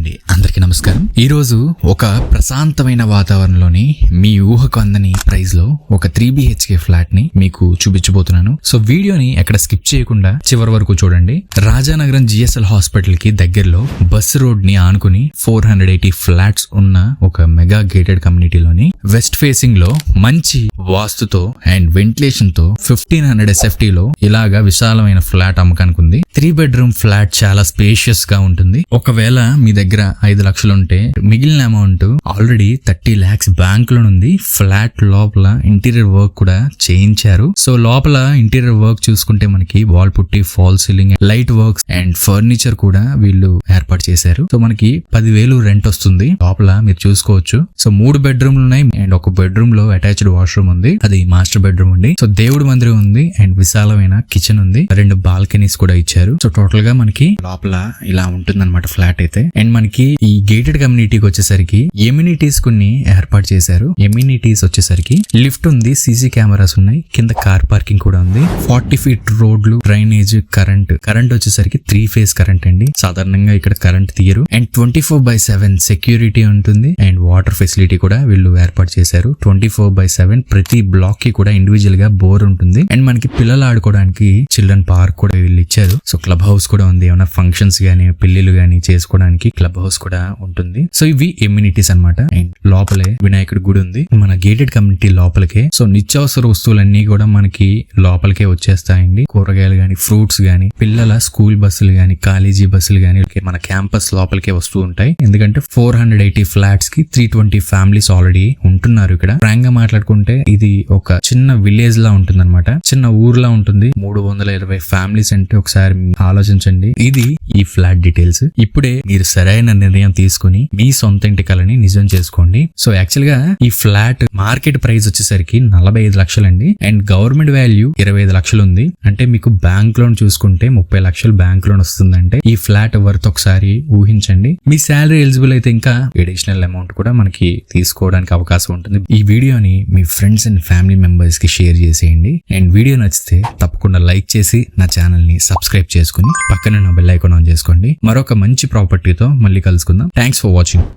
అండి, అందరికీ నమస్కారం. ఈ రోజు ఒక ప్రశాంతమైన వాతావరణంలోని మీ ఊహకు అందని ప్రైస్ లో ఒక 3 BHK ఫ్లాట్ ని మీకు చూపించబోతున్నాను. సో వీడియోని ఎక్కడ స్కిప్ చేయకుండా చివరి వరకు చూడండి. రాజానగరం GSL హాస్పిటల్ కి దగ్గరలో బస్ రోడ్ ని ఆనుకుని 480 ఫ్లాట్స్ ఉన్న ఒక మెగా గేటెడ్ కమ్యూనిటీలోని వెస్ట్ ఫేసింగ్ లో మంచి వాస్తుతో అండ్ వెంటిలేషన్ తో 1500 SFT లో ఇలాగా విశాలమైన ఫ్లాట్ అమ్మకానికి ఉంది. 3 bedroom ఫ్లాట్ చాలా స్పేషియస్ గా ఉంటుంది. ఒకవేళ మీ దగ్గర 5 లక్షలు ఉంటే మిగిలిన అమౌంట్ ఆల్రెడీ 30 lakhs బ్యాంక్ లో ఉంది. ఫ్లాట్ లోపల ఇంటీరియర్ వర్క్ కూడా చేయించారు. సో లోపల ఇంటీరియర్ వర్క్ చూసుకుంటే మనకి వాల్ పుట్టి, fall ceiling, light works and furniture కూడా వీళ్ళు ఏర్పాటు చేశారు. సో మనకి 10,000 రెంట్ వస్తుంది. లోపల మీరు చూసుకోవచ్చు. సో 3 bedroomలు ఉన్నాయి అండ్ ఒక బెడ్రూమ్ లో అటాచ్డ్ వాష్రూమ్ ఉంది. అది మాస్టర్ బెడ్రూమ్ ఉంది. సో దేవుడి మందిరం ఉంది అండ్ విశాలమైన కిచెన్ ఉంది. 2 బాల్కనీస్ కూడా ఇచ్చారు. సో టోటల్ గా మనకి లోపల ఇలా ఉంటుంది అనమాట ఫ్లాట్ అయితే. అండ్ మనకి ఈ గేటెడ్ కమ్యూనిటీకి వచ్చేసరికి ఎమ్యూనిటీస్ కొన్ని ఏర్పాటు చేశారు. ఎమ్యూనిటీస్ వచ్చేసరికి లిఫ్ట్ ఉంది, CC కెమెరాస్ ఉన్నాయి, కింద కార్ పార్కింగ్ కూడా ఉంది, 40 feet రోడ్లు, డ్రైనేజ్, కరెంట్ వచ్చేసరికి 3 phase కరెంట్ అండి. సాధారణంగా ఇక్కడ కరెంట్ తీయరు. అండ్ 24/7 సెక్యూరిటీ ఉంటుంది అండ్ వాటర్ ఫెసిలిటీ కూడా వీళ్ళు ఏర్పాటు చేశారు. 24/7 ప్రతి బ్లాక్ కి కూడా ఇండివిజువల్ గా బోర్ ఉంటుంది. అండ్ మనకి పిల్లలు ఆడుకోవడానికి చిల్డ్రన్ పార్క్ కూడా వీళ్ళు ఇచ్చారు. సో క్లబ్ హౌస్ కూడా ఉంది. ఏమైనా ఫంక్షన్స్ గానీ పెళ్లిళ్ళు గానీ చేసుకోవడానికి క్లబ్ హౌస్ కూడా ఉంటుంది. సో ఇవి ఎమ్యూనిటీస్ అన్నమాట. అండ్ లోపలే వినాయకుడి గుడి ఉంది మన గేటెడ్ కమ్యూనిటీ లోపలికే. సో నిత్యావసర వస్తువులన్నీ కూడా మనకి లోపలికే వచ్చేస్తాయండి. కూరగాయలు గానీ, ఫ్రూట్స్ గానీ, పిల్లల స్కూల్ బస్సులు గానీ, కాలేజీ బస్సులు గానీ మన క్యాంపస్ లోపలికే వస్తూ ఉంటాయి. ఎందుకంటే 480 ఫ్లాట్స్ కి 320 ఫ్యామిలీస్ ఆల్రెడీ ఉంటున్నారు ఇక్కడ. ఫ్రాంక్ గా మాట్లాడుకుంటే ఇది ఒక చిన్న విలేజ్ లా ఉంటుంది అనమాట. చిన్న ఊర్లా ఉంటుంది. 320 ఫ్యామిలీస్ అంటే ఒకసారి ఆలోచించండి. ఇది ఈ ఫ్లాట్ డీటెయిల్స్. ఇప్పుడే మీరు సరైన నిర్ణయం తీసుకుని మీ సొంత ఇంటి కలని నిజం చేసుకోండి. సో యాక్చువల్ గా ఈ ఫ్లాట్ మార్కెట్ ప్రైస్ వచ్చేసరికి 45 లక్షలండి. అండ్ గవర్నమెంట్ వాల్యూ 25 లక్షలు ఉంది. అంటే మీకు బ్యాంక్ లోన్ చూసుకుంటే 30 లక్షలు బ్యాంక్ లోన్ వస్తుందంటే ఈ ఫ్లాట్ వర్త్ ఒకసారి ఊహించండి. మీ శాలరీ ఎలిజిబుల్ అయితే ఇంకా అడిషనల్ అమౌంట్ కూడా మనకి తీసుకోవడానికి అవకాశం ఉంటుంది. ఈ వీడియోని మీ ఫ్రెండ్స్ అండ్ ఫ్యామిలీ మెంబర్స్ కి షేర్ చేసేయండి. అండ్ వీడియో నచ్చితే తప్పకుండా లైక్ చేసి నా ఛానల్ ని సబ్స్క్రైబ్ చేసుకుని పక్కన నా బెల్ ఐకాన్ ఆన్ చేసుకోండి. మరొక మంచి ప్రాపర్టీతో మళ్ళీ కలుసుకుందాం. Thanks for watching.